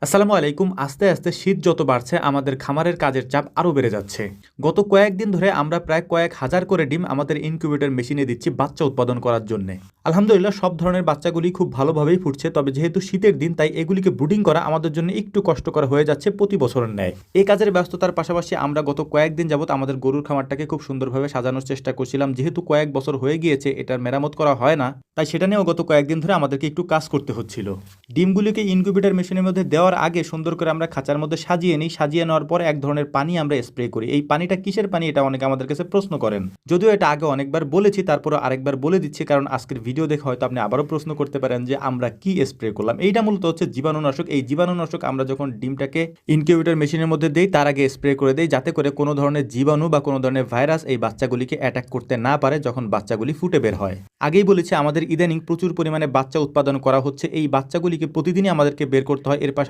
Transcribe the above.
আসসালামু আলাইকুম। আস্তে আস্তে শীত যত বাড়ছে আমাদের খামারের কাজের চাপ আরও বেড়ে যাচ্ছে। গত কয়েকদিন ধরে আমরা প্রায় কয়েক হাজার করে ডিম আমাদের ইনকিউবেটর মেশিনে দিচ্ছি বাচ্চা উৎপাদন করার জন্য। আলহামদুলিল্লাহ সব ধরনের বাচ্চাগুলি খুব ভালোভাবেই ফুটছে, তবে যেহেতু শীতের দিন তাই এগুলিকে ব্রুডিং করা আমাদের জন্য একটু কষ্টকর হয়ে যাচ্ছে প্রতি বছরের ন্যায়। এই কাজের ব্যস্ততার পাশাপাশি আমরা গত কয়েকদিন যাবত আমাদের গরুর খামারটাকে খুব সুন্দরভাবে সাজানোর চেষ্টা করছিলাম। যেহেতু কয়েক বছর হয়ে গিয়েছে এটার মেরামত করা হয় না, তাই সেটা নিয়েও গত কয়েকদিন ধরে আমাদেরকে একটু কাজ করতে হচ্ছিল। ডিমগুলিকে ইনকিউবেটর মেশিনের মধ্যে দেওয়ার আগে সুন্দর করে আমরা খাঁচার মধ্যে সাজিয়ে নিই। সাজিয়ে নেওয়ার পর এক ধরনের পানি আমরা স্প্রে করি। এই পানিটা কিসের পানি, এটা অনেকে আমাদের কাছে প্রশ্ন করেন। যদিও এটা আগে অনেকবার বলেছি, তারপরে আরেকবার বলে দিচ্ছি, কারণ আজকের ভিডিও দেখে হয়তো আপনি আবারও প্রশ্ন করতে পারেন যে আমরা কি স্প্রে করলাম। এইটা মূলত হচ্ছে জীবাণুনাশক। এই জীবাণুনাশক আমরা যখন ডিমটাকে ইনকিউবেটর মেশিনের মধ্যে দেই তার আগে স্প্রে করে দেই, যাতে করে কোনো ধরনের জীবাণু বা কোনো ধরনের ভাইরাস এই বাচ্চাগুলিকে অ্যাটাক করতে না পারে যখন বাচ্চাগুলি ফুটে বের হয়। আগেই বলেছি আমাদের ইদানিং প্রচুর পরিমাণে বাচ্চা উৎপাদন করা হচ্ছে। এই বাচ্চাগুলিকে প্রতিদিনই আমাদেরকে বের করতে হয়। এর পাশাপাশি